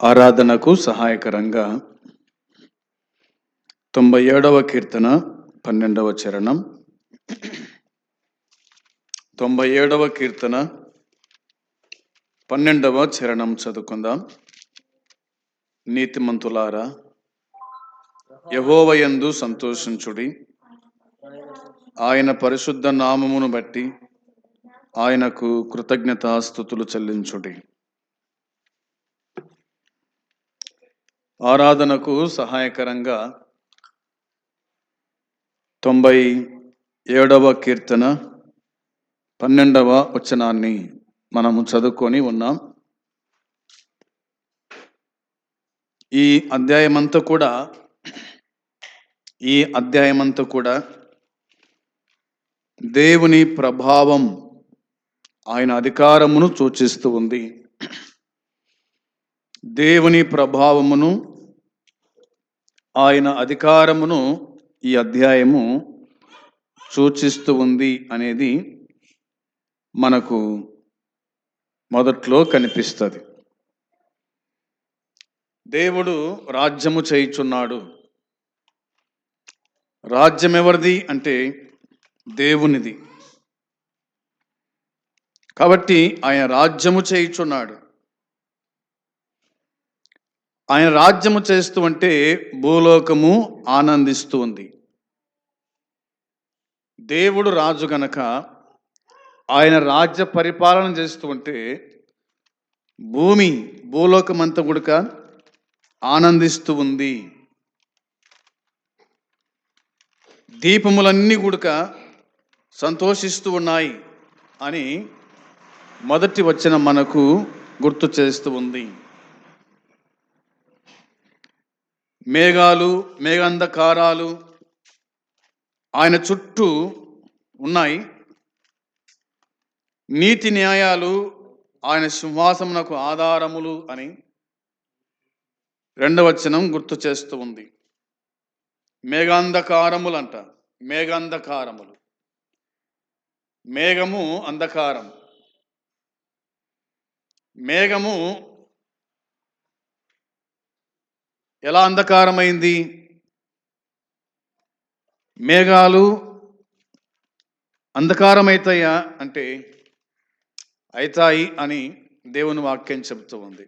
ఆరాధనకు సహాయకరంగా 97వ కీర్తన 12వ చరణం. 97వ కీర్తన 12వ చరణం చదువుకుందాం. నీతిమంతులారా, యెహోవాయందు సంతోషించుడి, ఆయన పరిశుద్ధ నామమును బట్టి ఆయనకు కృతజ్ఞతాస్తుతులు చెల్లించుడి. ఆరాధనకు సహాయకరంగా 97వ కీర్తన 12వ వచనాన్ని మనము చదువుకొని ఉన్నాం. ఈ అధ్యాయమంతా కూడా దేవుని ప్రభావం, ఆయన అధికారమును సూచిస్తూ ఉంది. దేవుని ప్రభావమును, ఆయన అధికారమును ఈ అధ్యాయము సూచిస్తూ ఉంది అనేది మనకు మొదట్లో కనిపిస్తుంది. దేవుడు రాజ్యము చేయుచున్నాడు. రాజ్యం ఎవరిది అంటే దేవునిది. కాబట్టి ఆయన రాజ్యము చేయుచున్నాడు. ఆయన రాజ్యము చేస్తూ ఉంటే భూలోకము ఆనందిస్తూ ఉంది. దేవుడు రాజు గనక ఆయన రాజ్య పరిపాలన చేస్తూ ఉంటే భూలోకమంతా కూడా ఆనందిస్తూ ఉంది. దీపములన్నీ కూడా సంతోషిస్తూ ఉన్నాయి అని మొదటి వచనం మనకు గుర్తు చేస్తూ ఉంది. మేఘాంధకారాలు ఆయన చుట్టూ ఉన్నాయి. నీతి న్యాయాలు ఆయన సింహాసమునకు ఆధారములు అని 2వ వచనం గుర్తు చేస్తూ ఉంది. మేఘాంధకారములంట. మేఘాంధకారములు, మేఘము అంధకారం. మేఘము ఎలా అంధకారమైంది? మేఘాలు అంధకారమవుతాయా అంటే అవుతాయి అని దేవుని వాక్యం చెబుతూ ఉంది.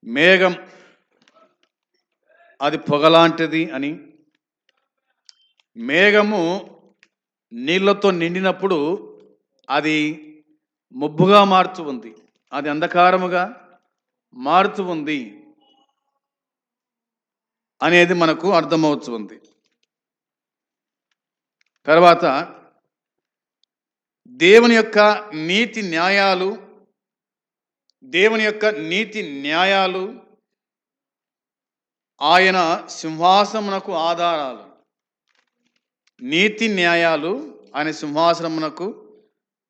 మేఘం అది పొగలాంటిది అని, మేఘము నీళ్లతో నిండినప్పుడు అది మబ్బుగా మారుతూ ఉంది, అది అంధకారముగా మారుతూ ఉంది అనేది మనకు అర్థమవుతుంది. తర్వాత దేవుని యొక్క నీతి న్యాయాలు ఆయన సింహాసనమునకు ఆధారాలు. నీతి న్యాయాలు ఆయన సింహాసనమునకు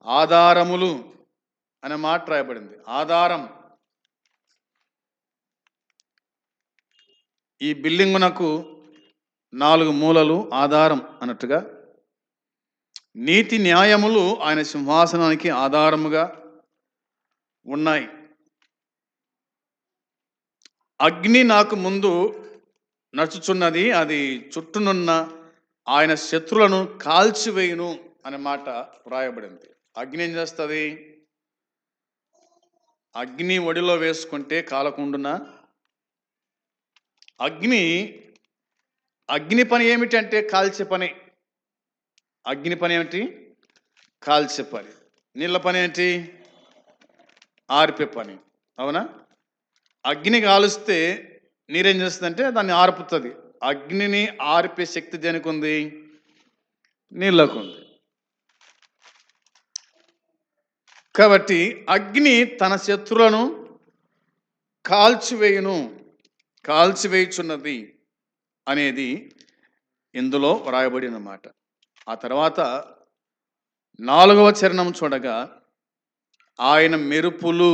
ఆధారములు అనే మాట రాయబడింది. ఆధారం. ఈ బిల్డింగునకు 4 మూలలు ఆధారం అన్నట్టుగా నీతి న్యాయములు ఆయన సింహాసనానికి ఆధారముగా ఉన్నాయి. అగ్ని నాకు ముందు నడుచుచున్నది, అది చుట్టూనున్న ఆయన శత్రులను కాల్చివేయును అనే మాట వ్రాయబడింది. అగ్ని ఏం చేస్తుంది? అగ్ని ఒడిలో వేసుకుంటే కాలకుండునా? అగ్ని పని ఏమిటంటే కాల్చే పని. అగ్ని పని ఏమిటి? కాల్చే పని. నీళ్ళ పని ఏంటి? ఆర్పే పని. అవునా? అగ్ని కాలుస్తే నీరేం చేస్తుందంటే దాన్ని ఆర్పుతుంది. అగ్నిని ఆర్పే శక్తి దేనికి ఉంది? నీళ్ళకు ఉంది. కాబట్టి అగ్ని తన శత్రులను కాల్చివేయుచున్నది అనేది ఇందులో వ్రాయబడిన మాట. ఆ తర్వాత 4వ చరణం చూడగా ఆయన మెరుపులు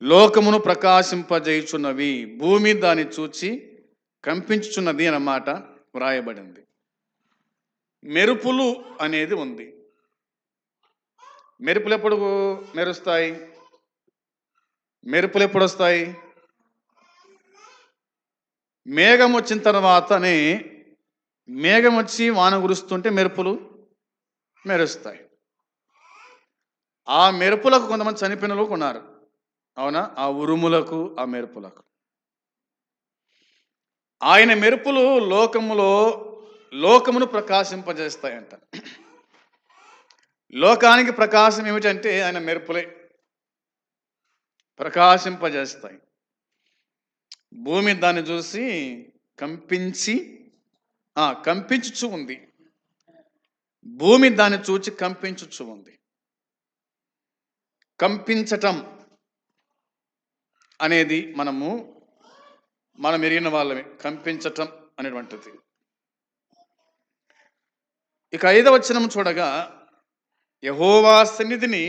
లోకమును ప్రకాశింపజేయుచున్నవి, భూమి దాన్ని చూచి కంపించుచున్నది అన్నమాట వ్రాయబడింది. మెరుపులు అనేది ఉంది. మెరుపులు ఎప్పుడు మెరుస్తాయి? మెరుపులు ఎప్పుడు వస్తాయి? మేఘం వచ్చిన తర్వాతనే, మేఘం వచ్చి వాన కురుస్తుంటే మెరుపులు మెరుస్తాయి. ఆ మెరుపులకు కొంతమంది చనిపోయిన వాళ్ళు ఉన్నారు. అవునా? ఆ ఉరుములకు, ఆ మెరుపులకు. ఆయన మెరుపులు లోకమును ప్రకాశింపజేస్తాయంట. లోకానికి ప్రకాశం ఏమిటంటే ఆయన మెరుపులే ప్రకాశింపజేస్తాయి. భూమి దాన్ని చూసి కంపించుచు ఉంది. భూమి దాన్ని చూచి కంపించుచు ఉంది. కంపించటం అనేది మనం ఎరిగిన వాళ్ళమే, కంపించటం అనేటువంటిది. ఇక 5వ వచనం చూడగా, యెహోవా సన్నిధిని,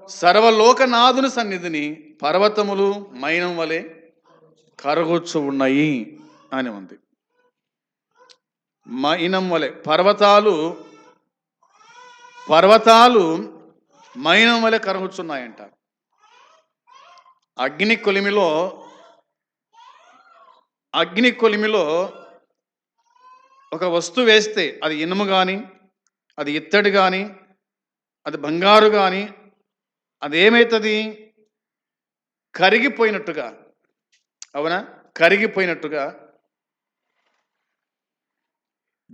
సర్వలోకనాథుని సన్నిధిని పర్వతములు మైనం వలె కరగొచ్చు ఉన్నాయి అని ఉంది. మైనం వలె, పర్వతాలు మైనం వలె కరగొచ్చున్నాయంట. అగ్ని కొలిమిలో ఒక వస్తువు వేస్తే, అది ఇనుము కానీ, అది ఇత్తడి కానీ, అది బంగారు కానీ, అదేమవుతుంది? కరిగిపోయినట్టుగా. అవునా? కరిగిపోయినట్టుగా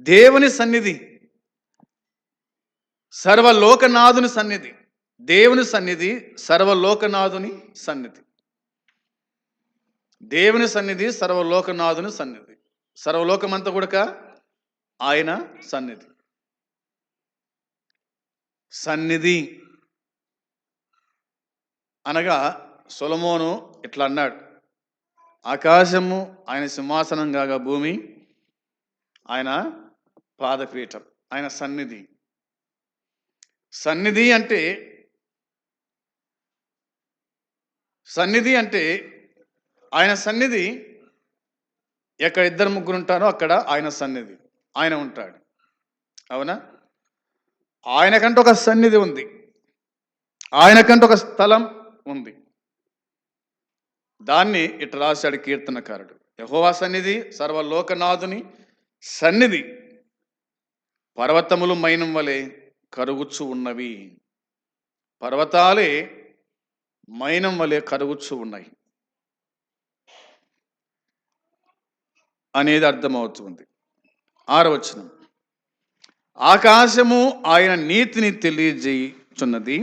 దేవుని సన్నిధి, సర్వలోకనాథుని సన్నిధి, దేవుని సన్నిధి, సర్వలోకనాథుని సన్నిధి, దేవుని సన్నిధి, సర్వలోకనాథుని సన్నిధి. సర్వలోకమంతా కూడా ఆయన సన్నిధి అనగా సొలొమోను ఇట్లా అన్నాడు, ఆకాశము ఆయన సింహాసనం కాగా, భూమి ఆయన పాదపీఠం. ఆయన సన్నిధి. సన్నిధి అంటే ఆయన సన్నిధి ఎక్కడ 2-3 ఉంటారో అక్కడ ఆయన సన్నిధి, ఆయన ఉంటాడు. అవునా? ఆయనకంటే ఒక సన్నిధి ఉంది, ఆయనకంటే ఒక స్థలం ఉంది. దాన్ని ఇట్లా రాశాడు కీర్తనకారుడు, యెహోవా సన్నిధి, సర్వలోకనాథుని సన్నిధి పర్వతములు మైనం వలె కరుగుచ్చు ఉన్నవి. పర్వతాలే మైనం వలె కరుగుచ్చు ఉన్నాయి అనేది అర్థమవుతుంది. 6వ వచనం, ఆకాశము ఆయన నీతిని తెలియజేయుచున్నది,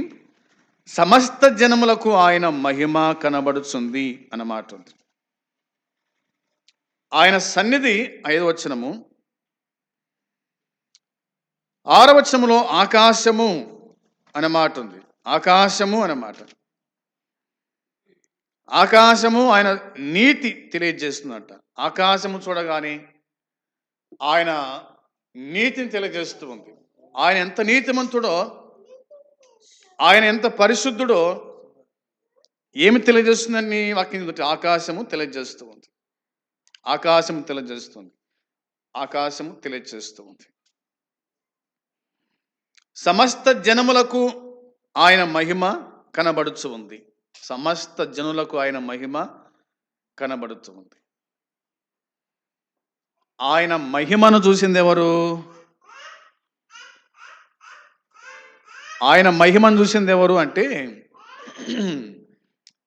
సమస్త జనములకు ఆయన మహిమ కనబడుచుంది అన్నమాట ఉంది. ఆయన సన్నిధి 5వ వచనము. 6వ వచనములో ఆకాశము అన్నమాట ఉంది. ఆకాశము అన్నమాట, ఆకాశము ఆయన నీతి తెలియజేస్తుందట. ఆకాశము చూడగానే ఆయన నీతిని తెలియజేస్తూ ఉంది. ఆయన ఎంత నీతిమంతుడో, ఆయన ఎంత పరిశుద్ధుడో ఏమి తెలియజేస్తుందని వాక్యం. ఆకాశము తెలియజేస్తూ ఉంది. ఆకాశము తెలియజేస్తుంది. ఆకాశము తెలియజేస్తూ ఉంది. సమస్త జనములకు ఆయన మహిమ కనబడుచు ఉంది. సమస్త జనులకు ఆయన మహిమ కనబడుతూ ఉంది. ఆయన మహిమను చూసింది ఎవరు? ఆయన మహిమను చూసింది ఎవరు అంటే,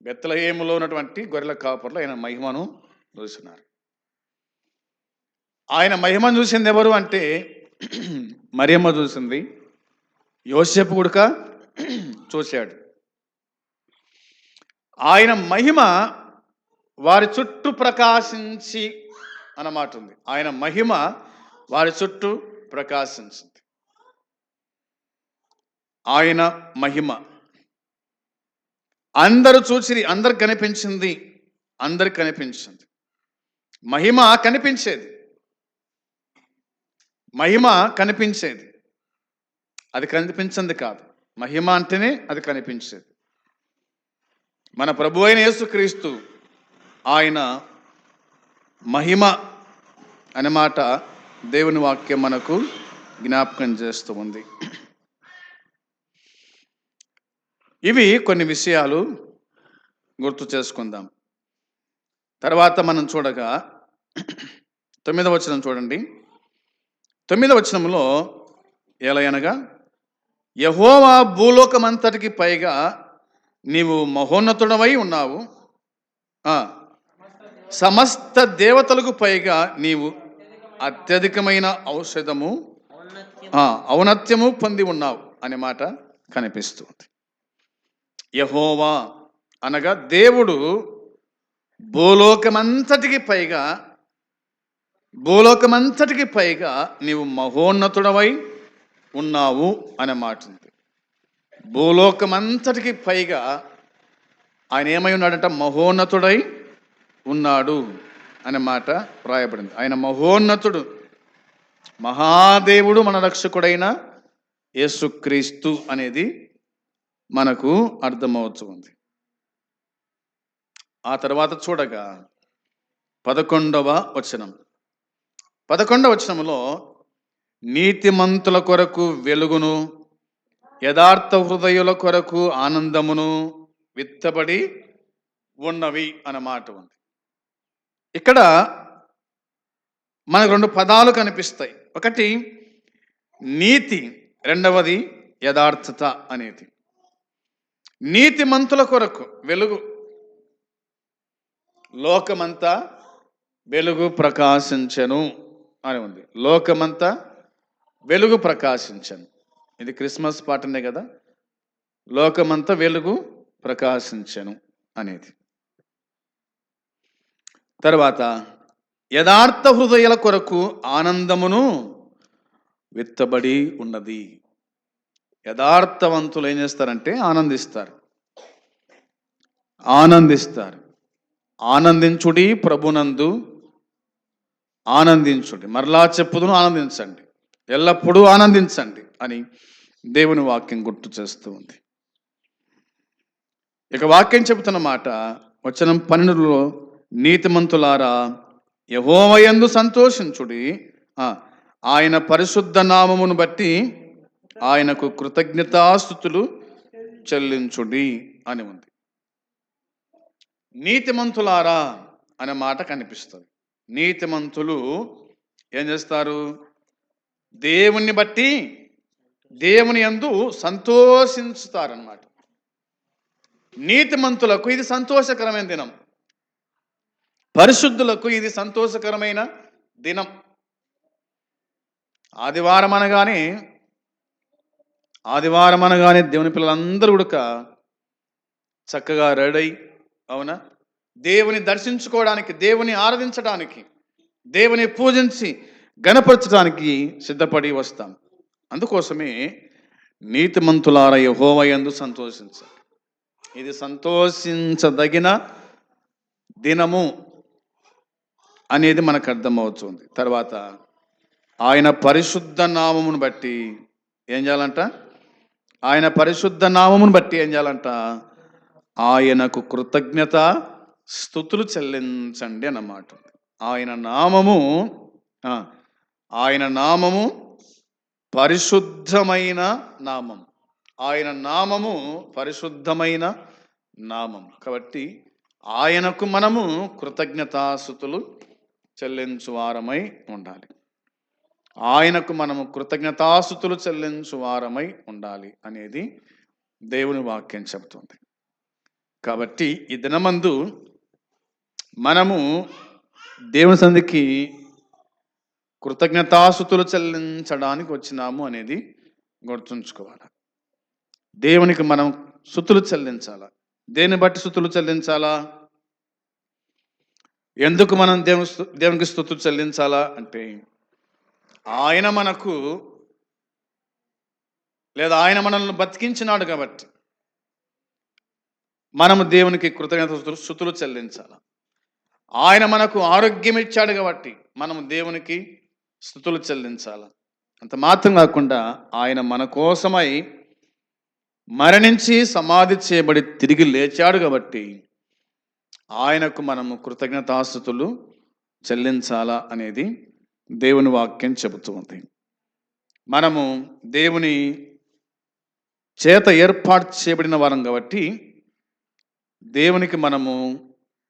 బెత్లెహేములో ఉన్నటువంటి గొర్రెల కాపర్లు ఆయన మహిమను చూస్తున్నారు. ఆయన మహిమను చూసింది ఎవరు అంటే, మరియమ్మ చూసింది, యోసేపు కూడా చూశాడు. ఆయన మహిమ వారి చుట్టూ ప్రకాశించి అన్నమాట ఉంది. ఆయన మహిమ వారి చుట్టూ ప్రకాశించింది. ఆయన మహిమ అందరూ చూసిరి, అందరికి కనిపించింది. మహిమ కనిపించేది, అది కనిపించింది కాదు. మహిమ అంటేనే అది కనిపించేది. మన ప్రభు అయిన యేసుక్రీస్తు ఆయన మహిమ అన్నమాట దేవుని వాక్యం మనకు జ్ఞాపకం చేస్తూ ఉంది. ఇవి కొన్ని విషయాలు గుర్తు చేసుకుందాం. తర్వాత మనం చూడగా 9వ వచనం చూడండి. 9వ వచనంలో ఎలయనగా యెహోవా భూలోకమంతటికి పైగా నీవు మహోన్నతుడవై ఉన్నావు. సమస్త దేవతలకు పైగా నీవు అత్యధికమైన ఔషధము ఔన్నత్యము పొంది ఉన్నావు అనే మాట కనిపిస్తుంది. యెహోవా అనగా దేవుడు భూలోకమంతటికి పైగా నీవు మహోన్నతుడవై ఉన్నావు అనే మాట ఉంది. భూలోకమంతటికి పైగా ఆయన ఏమై ఉన్నాడంట? మహోన్నతుడై ఉన్నాడు అనే మాట రాయబడింది. ఆయన మహోన్నతుడు, మహాదేవుడు, మన రక్షకుడైన యేసుక్రీస్తు అనేది మనకు అర్థమవుతుంది. ఆ తర్వాత చూడగా 11వ వచనంలో నీతిమంతుల కొరకు వెలుగును, యథార్థ హృదయుల కొరకు ఆనందమును విత్తబడి ఉన్నవి అన్నమాట ఉంది. ఇక్కడ మనకు 2 పదాలు కనిపిస్తాయి. ఒకటి నీతి, రెండవది యథార్థత అనేది. నీతిమంతుల కొరకు వెలుగు, లోకమంతా వెలుగు ప్రకాశించెను అని ఉంది. లోకమంతా వెలుగు ప్రకాశించెను. ఇది క్రిస్మస్ పాటనే కదా, లోకమంతా వెలుగు ప్రకాశించెను అనేది. తర్వాత యథార్థ హృదయాల కొరకు ఆనందమును విత్తబడి ఉన్నది. యథార్థవంతులు ఏం చేస్తారంటే ఆనందిస్తారు. ఆనందించుడి ప్రభునందు ఆనందించుడి. మరలా చెప్పుదును, ఆనందించండి, ఎల్లప్పుడూ ఆనందించండి అని దేవుని వాక్యం గుర్తు చేస్తూ ఉంది. ఇక వాక్యం చెబుతున్న మాట వచనం 12లో, నీతిమంతులారా యెహోవా యందు సంతోషించుడి, ఆయన పరిశుద్ధ నామమును బట్టి ఆయనకు కృతజ్ఞతాస్తుతులు చెల్లించుడి అని ఉంది. నీతిమంతులారా అనే మాట కనిపిస్తుంది. నీతిమంతులు ఏం చేస్తారు? దేవుని బట్టి, దేవుని యందు సంతోషించుతారన్నమాట. నీతిమంతులకు ఇది సంతోషకరమైన దినం, పరిశుద్ధులకు ఇది సంతోషకరమైన దినం. ఆదివారం అనగానే దేవుని పిల్లలందరూ కూడా చక్కగా రెడీ, అవునా, దేవుని దర్శించుకోవడానికి, దేవుని ఆరాధించడానికి, దేవుని పూజించి గణపరచడానికి సిద్ధపడి వస్తాం. అందుకోసమే నీతిమంతులారా యెహోవా యందు సంతోషించాలి. ఇది సంతోషించదగిన దినము అనేది మనకు అర్థమవుతుంది. తర్వాత ఆయన పరిశుద్ధ నామమును బట్టి ఏం చేయాలంట? ఆయనకు కృతజ్ఞత స్తుతులు చెల్లించండి అన్నమాట. ఆయన నామము పరిశుద్ధమైన నామం. ఆయన నామము పరిశుద్ధమైన నామం కాబట్టి ఆయనకు మనము కృతజ్ఞతాస్తుతులు చెల్లించువారమై ఉండాలి. ఆయనకు మనము కృతజ్ఞతాస్తుతులు చెల్లించువారమై ఉండాలి అనేది దేవుని వాక్యం చెబుతుంది. కాబట్టి ఈ దినమందు మనము దేవుని సన్నిధికి కృతజ్ఞతాస్తుతులు చెల్లించడానికి వచ్చినాము అనేది గుర్తుంచుకోవాలి. దేవునికి మనం స్తుతులు చెల్లించాలా. దేన్ని బట్టి స్తుతులు చెల్లించాలా? ఎందుకు మనం దేవునికి స్తుతులు చెల్లించాలా అంటే, ఆయన మనల్ని బతికించినాడు కాబట్టి మనము దేవునికి కృతజ్ఞత స్తుతులు చెల్లించాలి. ఆయన మనకు ఆరోగ్యం ఇచ్చాడు కాబట్టి మనము దేవునికి స్తుతులు చెల్లించాలి. అంత మాత్రం కాకుండా ఆయన మన కోసమై మరణించి సమాధి చేయబడి తిరిగి లేచాడు కాబట్టి ఆయనకు మనము కృతజ్ఞతాస్తుతులు చెల్లించాలా అనేది దేవుని వాక్యం చెబుతూ ఉంది. మనము దేవుని చేత ఏర్పాటు చేయబడిన వారం కాబట్టి దేవునికి మనము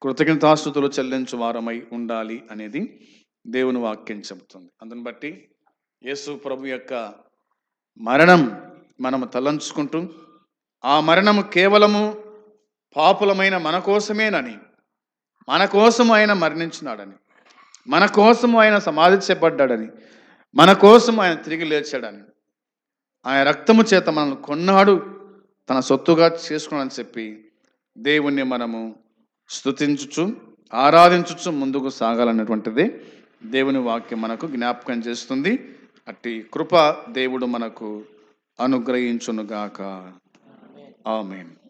కృతజ్ఞతాస్తుతులు చెల్లించు వారమై ఉండాలి అనేది దేవుని వాక్యం చెబుతుంది. అందుని బట్టి యేసు ప్రభు యొక్క మరణం మనము తలంచుకుంటూ, ఆ మరణము కేవలము పాపులమైన మన కోసమేనని, మన కోసం ఆయన మరణించినాడని, మన కోసం ఆయన సమాధి చేయబడ్డాడని, మన కోసం ఆయన తిరిగి లేచాడని, ఆయన రక్తము చేత మనల్ని కొన్నాడు, తన సొత్తుగా చేసుకున్నాడని చెప్పి దేవుణ్ణి మనము స్తుతించుచు ఆరాధించుచు ముందుకు సాగాలన్నటువంటిది దేవుని వాక్యం మనకు జ్ఞాపకం చేస్తుంది. అట్టి కృప దేవుడు మనకు అనుగ్రహించునుగాక. ఆమేన్.